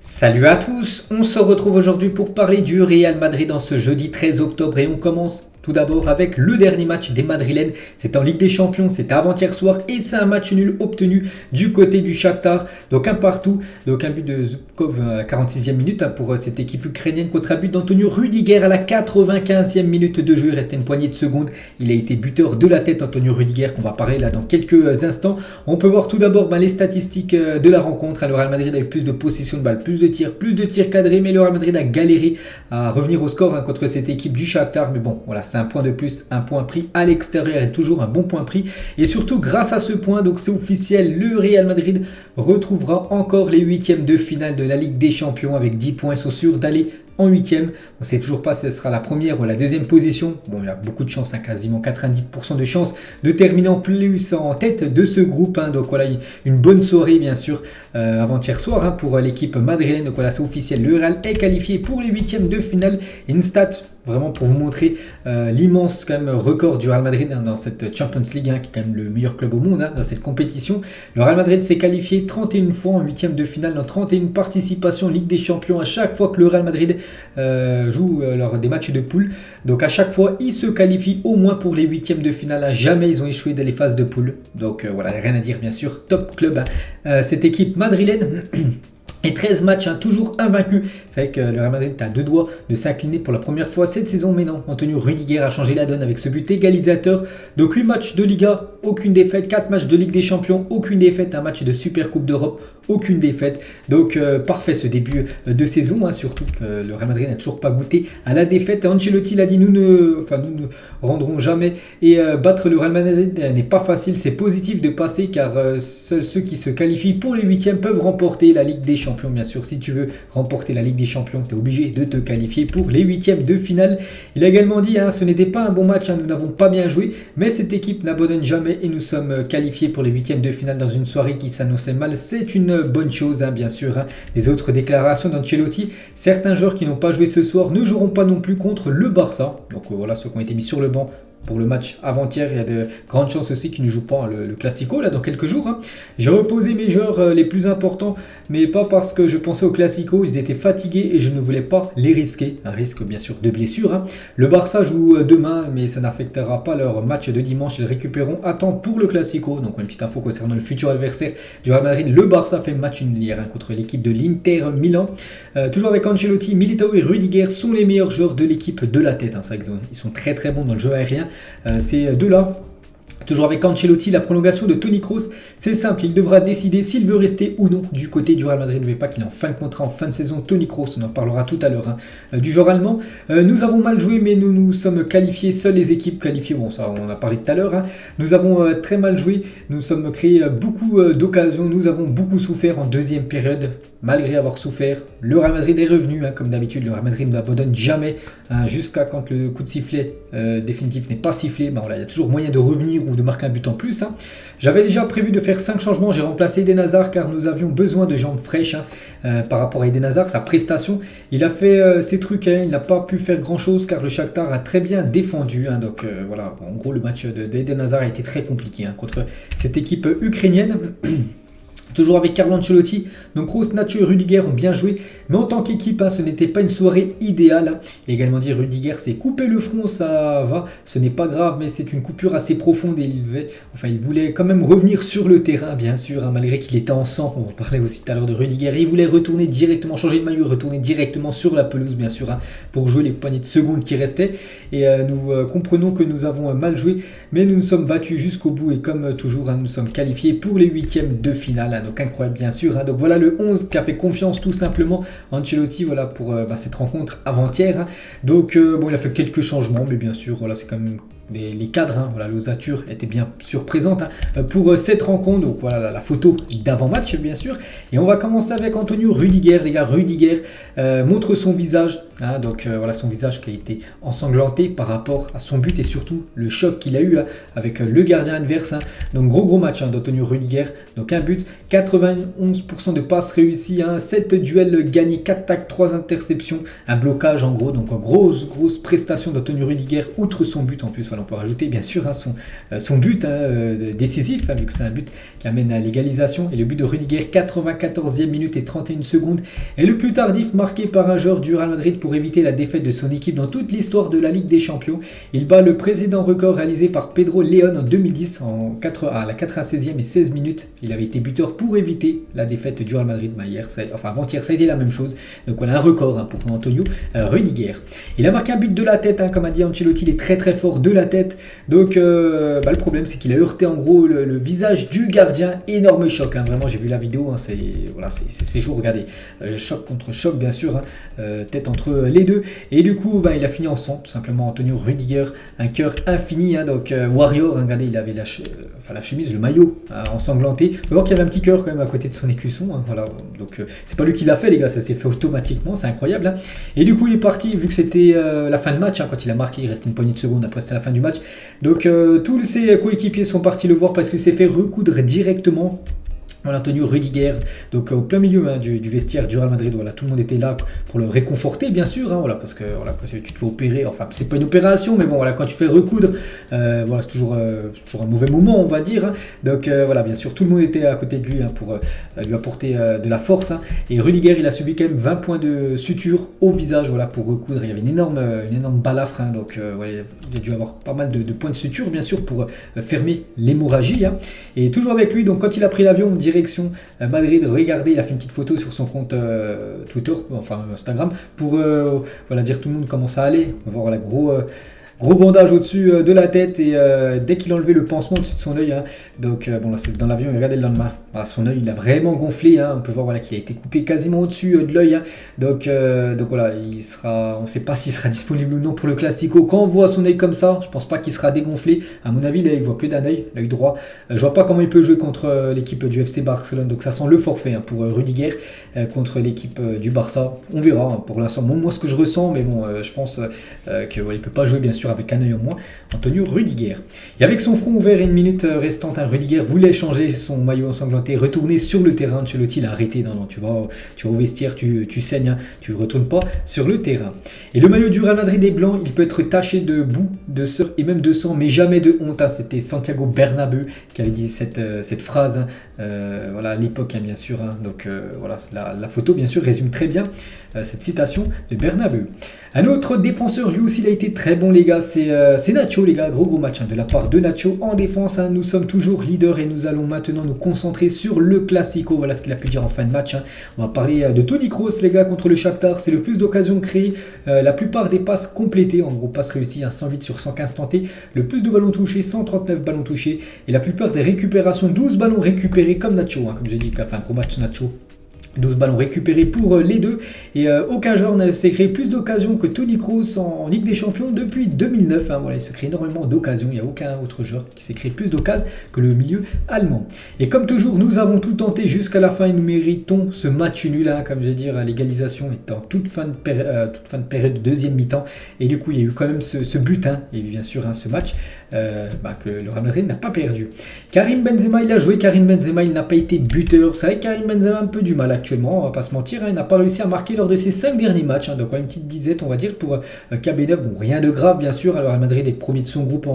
Salut à tous, on se retrouve aujourd'hui pour parler du Real Madrid en ce jeudi 13 octobre et on commence tout d'abord avec le dernier match des Madrilènes. C'est en Ligue des Champions, c'était avant-hier soir et c'est un match nul obtenu du côté du Shakhtar. Donc un partout, donc un but de Zubkov à la 46e minute pour cette équipe ukrainienne contre un but d'Antonio Rudiger à la 95e minute de jeu. Il restait une poignée de secondes. Il a été buteur de la tête, Antonio Rudiger, qu'on va parler là dans quelques instants. On peut voir tout d'abord les statistiques de la rencontre. Le Real Madrid a eu plus de possession de balle, plus de tirs cadrés, mais le Real Madrid a galéré à revenir au score contre cette équipe du Shakhtar. Mais bon, voilà, c'est un point de plus, un point pris à l'extérieur et toujours un bon point pris. Et surtout, grâce à ce point, donc c'est officiel, le Real Madrid retrouvera encore les huitièmes de finale de la Ligue des Champions avec 10 points. Ils sont sûrs d'aller en huitième. On ne sait toujours pas si ce sera la première ou la deuxième position. Bon, il y a beaucoup de chance, quasiment 90% de chance de terminer en plus en tête de ce groupe. Donc voilà, une bonne soirée bien sûr avant-hier soir pour l'équipe madrilène. Donc voilà, c'est officiel, le Real est qualifié pour les huitièmes de finale. Une stat vraiment pour vous montrer l'immense quand même record du Real Madrid dans cette Champions League, qui est quand même le meilleur club au monde dans cette compétition. Le Real Madrid s'est qualifié 31 fois en huitième de finale dans 31 participations en Ligue des Champions à chaque fois que le Real Madrid joue lors des matchs de poule. Donc à chaque fois, ils se qualifient au moins pour les huitièmes de finale. Jamais ils ont échoué dans les phases de poule. Donc voilà, rien à dire bien sûr. Top club, cette équipe madrilène. Et 13 matchs, toujours invaincu. C'est vrai que le Real Madrid est à deux doigts de s'incliner pour la première fois cette saison. Mais non, Antonio Rudiger a changé la donne avec ce but égalisateur. Donc 8 matchs de Liga, aucune défaite. 4 matchs de Ligue des Champions, aucune défaite. Un match de Super Coupe d'Europe, aucune défaite. Donc parfait ce début de saison. Surtout que le Real Madrid n'a toujours pas goûté à la défaite. Ancelotti l'a dit, nous ne rendrons jamais. Et battre le Real Madrid n'est pas facile. C'est positif de passer car seuls ceux qui se qualifient pour les huitièmes peuvent remporter la Ligue des Champions. Bien sûr, si tu veux remporter la Ligue des Champions, tu es obligé de te qualifier pour les huitièmes de finale. Il a également dit, ce n'était pas un bon match, nous n'avons pas bien joué, mais cette équipe n'abandonne jamais et nous sommes qualifiés pour les huitièmes de finale dans une soirée qui s'annonçait mal. C'est une bonne chose, bien sûr. Des autres déclarations d'Ancelotti, certains joueurs qui n'ont pas joué ce soir ne joueront pas non plus contre le Barça. Donc voilà, ceux qui ont été mis sur le banc pour le match avant-hier, il y a de grandes chances aussi qu'ils ne jouent pas le Classico là dans quelques jours. J'ai reposé mes joueurs les plus importants, mais pas parce que je pensais au Classico, ils étaient fatigués et je ne voulais pas les risquer. Un risque bien sûr de blessure. Le Barça joue demain, mais ça n'affectera pas leur match de dimanche. Ils récupéreront à temps pour le Classico. Donc une petite info concernant le futur adversaire du Real Madrid. Le Barça fait match nul hier contre l'équipe de l'Inter Milan. Toujours avec Ancelotti, Militao et Rudiger sont les meilleurs joueurs de l'équipe de la tête. Ils sont très très bons dans le jeu aérien. Ces deux-là. Toujours avec Ancelotti, la prolongation de Toni Kroos, c'est simple, il devra décider s'il veut rester ou non du côté du Real Madrid. N'oubliez pas qu'il est en fin de contrat, en fin de saison. Toni Kroos, on en parlera tout à l'heure, du joueur allemand. Nous avons mal joué, mais nous nous sommes qualifiés. Seules les équipes qualifiées, bon ça on en a parlé tout à l'heure. Nous avons très mal joué, nous sommes créés beaucoup d'occasions, nous avons beaucoup souffert en deuxième période. Malgré avoir souffert, le Real Madrid est revenu, comme d'habitude. Le Real Madrid n'abandonne jamais jusqu'à quand le coup de sifflet définitif n'est pas sifflé. Il y a toujours moyen de revenir ou de marquer un but en plus. J'avais déjà prévu de faire 5 changements. J'ai remplacé Eden Hazard car nous avions besoin de jambes fraîches par rapport à Eden Hazard, sa prestation. Il a fait ses trucs, il n'a pas pu faire grand chose car le Shakhtar a très bien défendu. Donc voilà, en gros le match d'Eden Hazard a été très compliqué contre cette équipe ukrainienne. Toujours avec Carlo Ancelotti, donc Kroos, Nacho et Rudiger ont bien joué, mais en tant qu'équipe, ce n'était pas une soirée idéale. Il a également dit Rudiger s'est coupé le front, ça va, ce n'est pas grave, mais c'est une coupure assez profonde et il voulait quand même revenir sur le terrain, bien sûr, malgré qu'il était en sang. On parlait aussi tout à l'heure de Rudiger, il voulait retourner directement, changer de maillot, retourner directement sur la pelouse, bien sûr, pour jouer les poignées de secondes qui restaient. Et nous comprenons que nous avons mal joué, mais nous nous sommes battus jusqu'au bout et comme toujours, nous sommes qualifiés pour les huitièmes de finale. Donc incroyable bien sûr. Donc voilà le 11 qui a fait confiance tout simplement Ancelotti pour cette rencontre avant-hier. Donc il a fait quelques changements, mais bien sûr c'est quand même les cadres, l'ossature était bien sûr présente pour cette rencontre. Donc voilà la photo d'avant-match bien sûr. Et on va commencer avec Antonio Rudiger. Les gars, Rudiger montre son visage. Donc voilà son visage qui a été ensanglanté par rapport à son but et surtout le choc qu'il a eu avec le gardien adverse. Donc gros match d'Antonio Rudiger. Donc un but, 91% de passes réussies, 7 duels gagnés, 4 tacles, 3 interceptions, un blocage en gros. Donc grosse prestation d'Antonio Rudiger outre son but en plus. on peut rajouter bien sûr son but décisif, vu que c'est un but qui amène à l'égalisation, et le but de Rudiger, 94e minute et 31 secondes, est le plus tardif marqué par un joueur du Real Madrid pour éviter la défaite de son équipe dans toute l'histoire de la Ligue des Champions. Il bat le précédent record réalisé par Pedro León en 2010 à la 96e et 16 minutes. Il avait été buteur pour éviter la défaite du Real Madrid. Avant-hier, ça a été la même chose. Donc voilà un record pour Antonio Rudiger. Il a marqué un but de la tête, comme a dit Ancelotti, il est très très fort de la tête. Donc le problème, c'est qu'il a heurté en gros le visage du gardien. Énorme choc, vraiment, j'ai vu la vidéo, c'est chaud, regardez. Choc contre choc, bien sûr, tête entre les deux. Et du coup, il a fini en sang, tout simplement, Antonio Rudiger, un cœur infini, donc Warrior, regardez, il avait la chemise, le maillot ensanglanté. On peut voir qu'il y avait un petit cœur quand même à côté de son écusson, voilà. Donc c'est pas lui qui l'a fait, les gars, ça s'est fait automatiquement, c'est incroyable. Et du coup, il est parti, vu que c'était la fin de match, quand il a marqué, il restait une poignée de secondes, après c'était la fin du match. Donc tous ses coéquipiers sont partis le voir parce qu'il s'est fait recoudre directement. Voilà, Antonio Rudiger, donc au plein milieu du vestiaire du Real Madrid, voilà, tout le monde était là pour le réconforter, bien sûr, parce que voilà, quand tu te fais opérer, enfin c'est pas une opération, mais bon voilà, quand tu fais recoudre, voilà, c'est toujours un mauvais moment, on va dire, donc voilà, bien sûr, tout le monde était à côté de lui pour lui apporter de la force, et Rudiger, il a subi quand même 20 points de suture au visage, voilà, pour recoudre. Il y avait une énorme balafre, donc voilà, il a dû avoir pas mal de points de suture, bien sûr, pour fermer l'hémorragie, et toujours avec lui, donc quand il a pris l'avion, on dirait direction Madrid. Regardez, il a fait une petite photo sur son compte Twitter, enfin Instagram, pour dire tout le monde comment ça allait. On va voir gros bandage au-dessus de la tête, et dès qu'il a enlevé le pansement au-dessus de son œil, donc bon là c'est dans l'avion, regardez le lendemain, son œil il a vraiment gonflé, on peut voir qu'il a été coupé quasiment au-dessus de l'œil, donc voilà, on ne sait pas s'il sera disponible ou non pour le Classico. Quand on voit son œil comme ça, je pense pas qu'il sera dégonflé, à mon avis là il voit que d'un œil, l'œil droit. Je vois pas comment il peut jouer contre l'équipe du FC Barcelone, donc ça sent le forfait pour Rudiger contre l'équipe du Barça. On verra, pour l'instant, moi ce que je ressens, mais bon, je pense qu'il ne peut pas jouer bien sûr avec un œil en moins, Antonio Rudiger. Et avec son front ouvert et une minute restante, Rudiger voulait changer son maillot ensanglanté, retourner sur le terrain. Ancelotti l'a arrêté, non, tu vas au vestiaire, tu saignes, tu ne retournes pas sur le terrain. Et le maillot du Real Madrid est blanc, il peut être taché de boue, de sueur et même de sang, mais jamais de honte. C'était Santiago Bernabéu qui avait dit cette phrase, voilà, à l'époque, bien sûr. Donc voilà, la photo, bien sûr, résume très bien cette citation de Bernabéu. Un autre défenseur, lui aussi, il a été très bon, les gars, c'est Nacho, les gars. Gros match de la part de Nacho en défense. Nous sommes toujours leaders et nous allons maintenant nous concentrer sur le Classico. Voilà ce qu'il a pu dire en fin de match. On va parler de Toni Kroos, les gars, contre le Shakhtar. C'est le plus d'occasions créées, la plupart des passes complétées, en gros passes réussies, 108 sur 115 tentés, le plus de ballons touchés, 139 ballons touchés, et la plupart des récupérations, 12 ballons récupérés comme Nacho, comme j'ai dit, enfin gros match Nacho. 12 ballons récupérés pour les deux, et aucun joueur ne s'est créé plus d'occasions que Toni Kroos en Ligue des Champions depuis 2009. Voilà, il se crée énormément d'occasions, il n'y a aucun autre joueur qui s'est créé plus d'occasions que le milieu allemand. Et comme toujours, nous avons tout tenté jusqu'à la fin et nous méritons ce match nul, comme je vais dire, l'égalisation est en toute fin de période de deuxième mi-temps, et du coup il y a eu quand même ce but, et bien sûr ce match que le Real Madrid n'a pas perdu. Karim Benzema, il a joué. Karim Benzema, il n'a pas été buteur. C'est vrai que Karim Benzema a un peu du mal actuellement, on va pas se mentir, il n'a pas réussi à marquer lors de ses 5 derniers matchs, donc une petite disette, on va dire, pour KB9. Bon, rien de grave bien sûr. Alors Real Madrid est premier de son groupe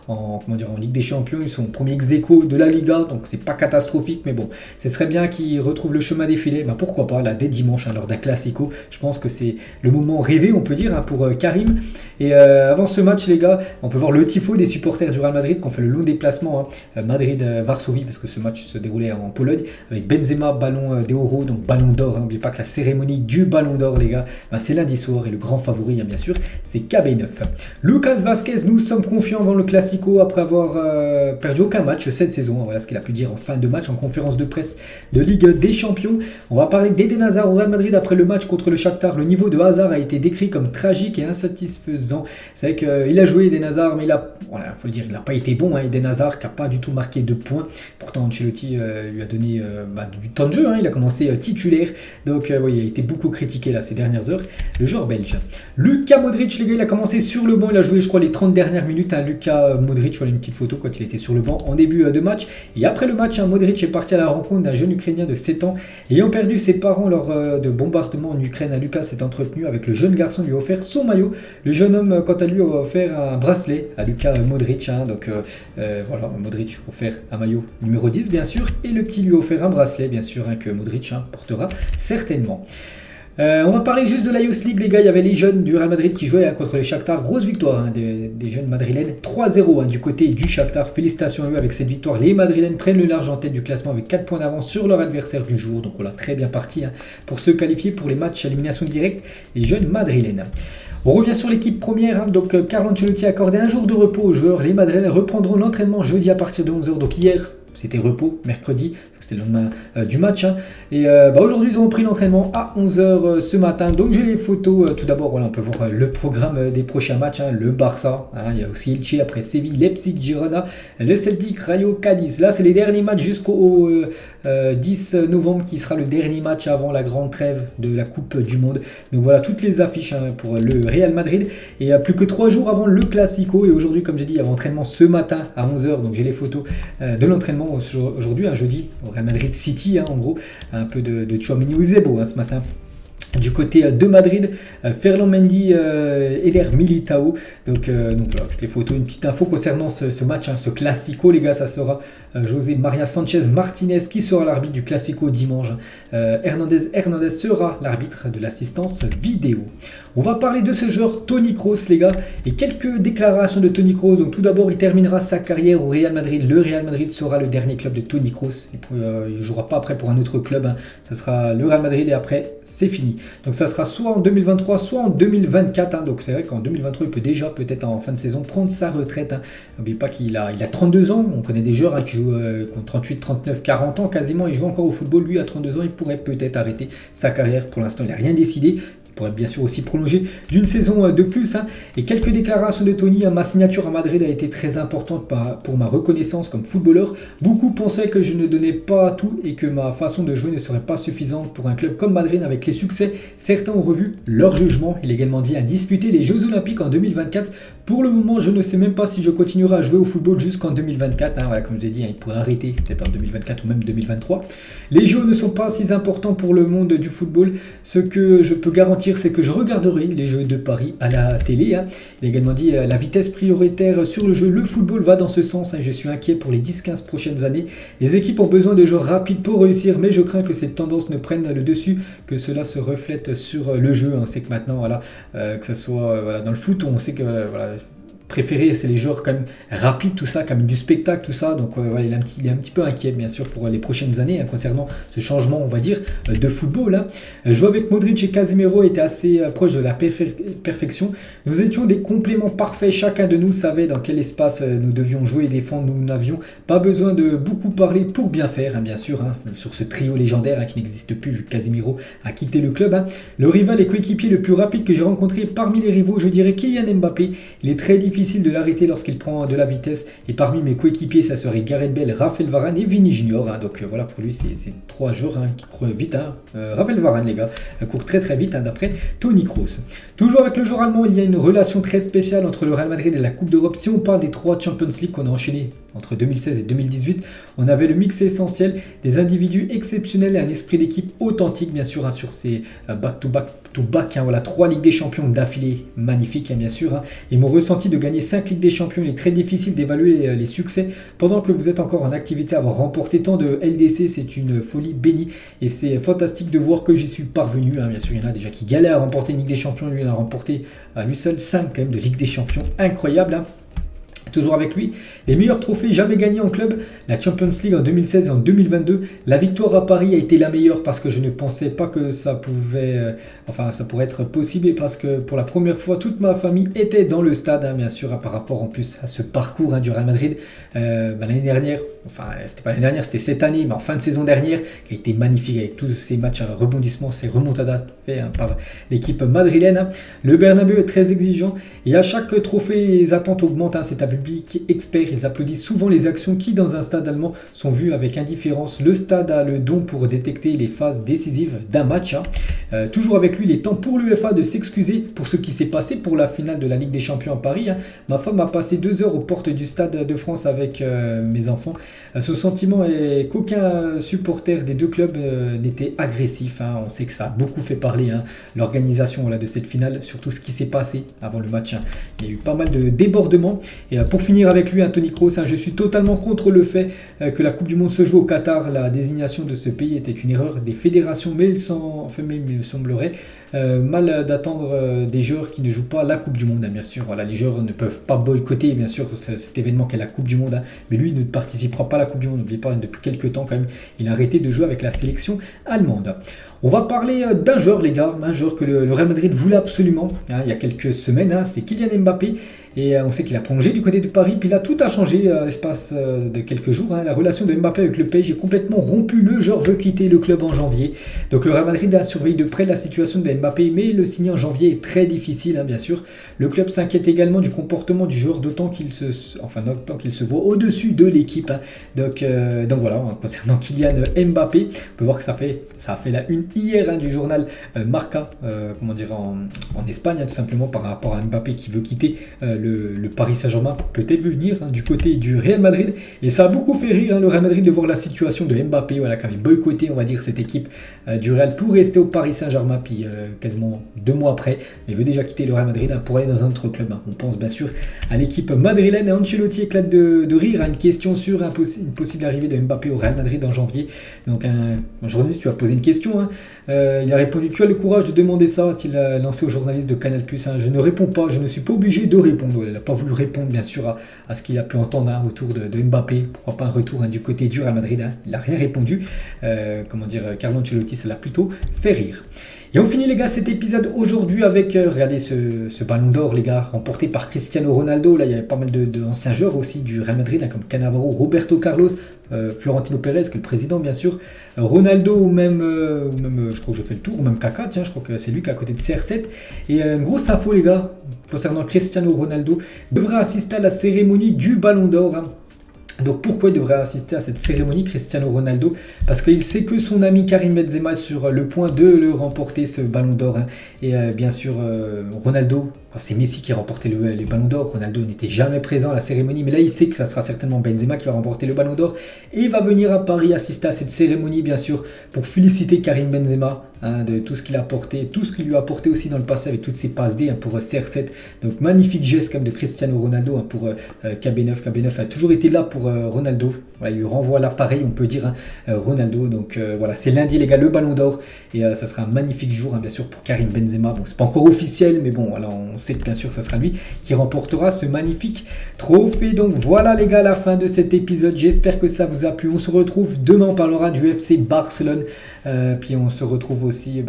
en Ligue des Champions, ils sont premier ex-aequo de la Liga, donc c'est pas catastrophique, mais bon, ce serait bien qu'ils retrouvent le chemin des filets. Pourquoi pas là dès dimanche, lors d'un Classico. Je pense que c'est le moment rêvé, on peut dire, pour Karim. Et avant ce match, les gars, on peut voir le tifo des supporters du Real Madrid qui ont fait le long déplacement Madrid-Varsovie, parce que ce match se déroulait en Pologne, avec Benzema, ballon d'Euro, donc ballon d'or. N'oubliez pas que la cérémonie du ballon d'or, les gars, c'est lundi soir, et le grand favori, bien sûr, c'est KB9. Lucas Vazquez, nous sommes confiants avant le Classico après avoir perdu aucun match cette saison. Voilà ce qu'il a pu dire en fin de match en conférence de presse de Ligue des Champions. On va parler d'Eden Hazard au Real Madrid après le match contre le Shakhtar. Le niveau de Hazard a été décrit comme tragique et insatisfaisant. C'est vrai qu'il a joué Eden Hazard, mais il a faut le dire, il n'a pas été bon. Eden Hazard qui n'a pas du tout marqué de points. Pourtant, Ancelotti lui a donné du temps de jeu. Il a commencé titulaire. Donc, il a été beaucoup critiqué là, ces dernières heures. Le joueur belge. Luka Modric, les gars, il a commencé sur le banc. Il a joué, je crois, les 30 dernières minutes. Luka Modric, voilà une petite photo quand il était sur le banc en début de match. Et après le match, Modric est parti à la rencontre d'un jeune Ukrainien de 7 ans. Ayant perdu ses parents lors de bombardements en Ukraine, Lucas s'est entretenu avec le jeune garçon, lui a offert son maillot. Le jeune homme, quant à lui, a offert un bracelet à Luka Modric. Donc voilà, Modric a offert un maillot numéro 10, bien sûr. Et le petit lui a offert un bracelet, bien sûr, que Modric portera certainement. On va parler juste de la Youth League, les gars. Il y avait les jeunes du Real Madrid qui jouaient contre les Shakhtar. Grosse victoire des jeunes madrilènes. 3-0 du côté du Shakhtar. Félicitations à eux avec cette victoire. Les madrilènes prennent le large en tête du classement avec 4 points d'avance sur leur adversaire du jour. Donc voilà, très bien parti pour se qualifier pour les matchs à élimination directe. Les jeunes madrilènes. On revient sur l'équipe première. Donc Carlo Ancelotti a accordé un jour de repos aux joueurs. Les madrilènes reprendront l'entraînement jeudi à partir de 11h. Donc hier, c'était repos, mercredi, c'était le lendemain du match. Et aujourd'hui, ils ont repris l'entraînement à 11h ce matin. Donc j'ai les photos. Tout d'abord, voilà, on peut voir le programme des prochains matchs. Le Barça, il y a aussi Elche, après Séville, Leipzig, Girona, le Celtic, Rayo, Cadiz. Là, c'est les derniers matchs jusqu'au 10 novembre qui sera le dernier match avant la grande trêve de la Coupe du Monde. Donc voilà toutes les affiches pour le Real Madrid. Et plus que 3 jours avant le Classico. Et aujourd'hui, comme j'ai dit, il y avait entraînement ce matin à 11h. Donc j'ai les photos de l'entraînement aujourd'hui, un jeudi, au Real Madrid City, en gros. Un peu de Tchouaméni, où il faisait beau ce matin. Du côté de Madrid, Ferland Mendy, Eder Militao. Donc voilà, toutes les photos, une petite info concernant ce match, ce Classico, les gars. Ça sera José Maria Sanchez Martinez qui sera l'arbitre du Classico dimanche. Hernandez sera l'arbitre de l'assistance vidéo. On va parler de ce joueur Toni Kroos, les gars, et quelques déclarations de Toni Kroos. Donc tout d'abord, il terminera sa carrière au Real Madrid. Le Real Madrid sera le dernier club de Toni Kroos. Il ne jouera pas après pour un autre club. Ça sera le Real Madrid et après, c'est fini. Donc ça sera soit en 2023, soit en 2024. Donc c'est vrai qu'en 2023, il peut déjà, peut-être en fin de saison, prendre sa retraite. N'oubliez pas qu'il a 32 ans. On connaît des joueurs qui jouent 38, 39, 40 ans quasiment. Il joue encore au football. Lui, à 32 ans, il pourrait peut-être arrêter sa carrière. Pour l'instant, il n'a rien décidé. Pourrait bien sûr aussi prolonger d'une saison de plus. Et quelques déclarations de Toni. Ma signature à Madrid a été très importante pour ma reconnaissance comme footballeur. Beaucoup pensaient que je ne donnais pas tout et que ma façon de jouer ne serait pas suffisante pour un club comme Madrid avec les succès. Certains ont revu leur jugement. Il a également dit à disputer les Jeux Olympiques en 2024. Pour le moment, je ne sais même pas si je continuerai à jouer au football jusqu'en 2024. Voilà, comme je l'ai dit, il pourrait arrêter peut-être en 2024 ou même 2023. Les Jeux ne sont pas si importants pour le monde du football. Ce que je peux garantir, c'est que je regarderai les Jeux de Paris à la télé. Il a également dit la vitesse prioritaire sur le jeu. Le football va dans ce sens. Je suis inquiet pour les 10-15 prochaines années. Les équipes ont besoin de joueurs rapides pour réussir, mais je crains que cette tendance ne prenne le dessus, que cela se reflète sur le jeu. On sait que maintenant, voilà, que ce soit dans le foot, on sait que préféré, c'est les joueurs quand même rapides, tout ça, quand même du spectacle, tout ça. Donc voilà, il est un petit peu inquiet, bien sûr, pour les prochaines années concernant ce changement, on va dire, de football. Jouer avec Modric et Casemiro était assez proche de la perfection. Nous étions des compléments parfaits. Chacun de nous savait dans quel espace nous devions jouer et défendre. Nous n'avions pas besoin de beaucoup parler pour bien faire, bien sûr, sur ce trio légendaire qui n'existe plus vu que Casemiro a quitté le club. Le rival et coéquipier le plus rapide que j'ai rencontré parmi les rivaux, je dirais Kylian Mbappé. Il est très difficile de l'arrêter lorsqu'il prend de la vitesse. Et parmi mes coéquipiers, ça serait Gareth Bale, Raphaël Varane et Vini Junior. Donc voilà, pour lui, c'est 3 joueurs qui courent vite. Raphaël Varane, les gars, court très très vite d'après Toni Kroos. Toujours avec le joueur allemand, il y a une relation très spéciale entre le Real Madrid et la Coupe d'Europe. Si on parle des 3 Champions League qu'on a enchaînés entre 2016 et 2018, on avait le mix essentiel, des individus exceptionnels et un esprit d'équipe authentique, bien sûr, sur ces back-to-back. Voilà, 3 Ligues des Champions d'affilée, magnifique, bien sûr. Et mon ressenti de gagner 5 Ligues des Champions, il est très difficile d'évaluer les succès. Pendant que vous êtes encore en activité, avoir remporté tant de LDC, c'est une folie bénie. Et c'est fantastique de voir que j'y suis parvenu. Bien sûr, il y en a déjà qui galèrent à remporter une Ligue des Champions. Lui, il a remporté à lui seul 5 quand même de Ligue des Champions. Incroyable. Toujours avec lui, les meilleurs trophées jamais gagnés en club, la Champions League en 2016 et en 2022. La victoire à Paris a été la meilleure parce que je ne pensais pas que ça pourrait être possible et parce que pour la première fois, toute ma famille était dans le stade, bien sûr, par rapport en plus à ce parcours du Real Madrid. L'année dernière, c'était pas l'année dernière, c'était cette année, mais en fin de saison dernière, qui a été magnifique avec tous ces matchs à rebondissement, ces remontadas faits par l'équipe madrilène. Le Bernabéu est très exigeant et à chaque trophée, les attentes augmentent. C'est public expert. Ils applaudissent souvent les actions qui, dans un stade allemand, sont vues avec indifférence. Le stade a le don pour détecter les phases décisives d'un match. Toujours avec lui, il est temps pour l'UEFA de s'excuser pour ce qui s'est passé pour la finale de la Ligue des Champions à Paris. Ma femme a passé 2 heures aux portes du Stade de France avec mes enfants. Ce sentiment est qu'aucun supporter des deux clubs n'était agressif. On sait que ça a beaucoup fait parler, l'organisation de cette finale, surtout ce qui s'est passé avant le match. Il y a eu pas mal de débordements. Et pour finir avec lui, Toni Kroos, je suis totalement contre le fait que la Coupe du Monde se joue au Qatar. La désignation de ce pays était une erreur des fédérations, mais il semblerait mal d'attendre des joueurs qui ne jouent pas la Coupe du Monde. Bien sûr, les joueurs ne peuvent pas boycotter bien sûr cet événement qu'est la Coupe du Monde, mais lui ne participera pas à la Coupe du Monde. N'oubliez pas, depuis quelques temps quand même, il a arrêté de jouer avec la sélection allemande. On va parler d'un joueur, les gars, un joueur que le Real Madrid voulait absolument il y a quelques semaines, c'est Kylian Mbappé. Et on sait qu'il a prolongé du côté de Paris, puis là tout a changé à l'espace de quelques jours. La relation de Mbappé avec le PSG est complètement rompue. Le joueur veut quitter le club en janvier. Donc le Real Madrid a surveillé de près la situation de Mbappé, mais le signer en janvier est très difficile, bien sûr. Le club s'inquiète également du comportement du joueur, d'autant qu'il se voit au-dessus de l'équipe. Donc voilà, concernant Kylian Mbappé, on peut voir que ça a fait la une hier du journal Marca, en Espagne, tout simplement par rapport à Mbappé qui veut quitter le Paris Saint-Germain, peut-être venir du côté du Real Madrid. Et ça a beaucoup fait rire le Real Madrid de voir la situation de Mbappé, qui avait boycotté, on va dire, cette équipe du Real pour rester au Paris Saint-Germain, puis quasiment 2 mois après, il veut déjà quitter le Real Madrid pour aller dans un autre club. On pense bien sûr à l'équipe madrilène. Ancelotti éclate de rire à une question sur une possible arrivée de Mbappé au Real Madrid en janvier. Donc un journaliste lui a posé une question. Il a répondu: tu as le courage de demander ça, a-t-il lancé au journaliste de Canal+. Je ne réponds pas, je ne suis pas obligé de répondre. Il n'a pas voulu répondre bien sûr à ce qu'il a pu entendre autour de Mbappé. Pourquoi pas un retour du côté du Real Madrid. Il n'a rien répondu. Carlo Ancelotti, ça l'a plutôt fait rire. Et on finit les gars cet épisode aujourd'hui avec, regardez ce ballon d'or les gars, remporté par Cristiano Ronaldo. Là il y avait pas mal d'anciens joueurs aussi du Real Madrid, comme Cannavaro, Roberto Carlos, Florentino Pérez, que le président bien sûr, Ronaldo ou même je crois que je fais le tour, ou même Kaka, tiens je crois que c'est lui qui est à côté de CR7. Et une grosse info les gars, concernant Cristiano Ronaldo, devra assister à la cérémonie du ballon d'or. Donc pourquoi il devrait assister à cette cérémonie Cristiano Ronaldo? Parce qu'il sait que son ami Karim Benzema est sur le point de le remporter ce ballon d'or. Et bien sûr Ronaldo, quand c'est Messi qui a remporté le ballon d'or, Ronaldo n'était jamais présent à la cérémonie, mais là il sait que ça sera certainement Benzema qui va remporter le ballon d'or et il va venir à Paris assister à cette cérémonie bien sûr pour féliciter Karim Benzema de tout ce qu'il a apporté, tout ce qu'il lui a apporté aussi dans le passé avec toutes ses passes D pour CR7. Donc magnifique geste comme de Cristiano Ronaldo pour KB9. KB9 a toujours été là pour Ronaldo. Voilà, il lui renvoie l'appareil, on peut dire, Ronaldo. Donc voilà, c'est lundi les gars, le ballon d'or. Et ça sera un magnifique jour bien sûr pour Karim Benzema. Bon, c'est pas encore officiel, mais bon, voilà, on sait que bien sûr ça sera lui qui remportera ce magnifique trophée. Donc voilà les gars, la fin de cet épisode. J'espère que ça vous a plu. On se retrouve demain, on parlera du FC Barcelone. Puis on se retrouve aussi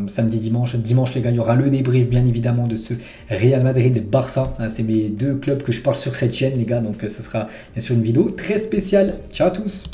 samedi, dimanche les gars, il y aura le débrief bien évidemment de ce Real Madrid-Barça. C'est mes 2 clubs que je parle sur cette chaîne les gars, donc ce sera bien sûr une vidéo très spéciale. Ciao à tous.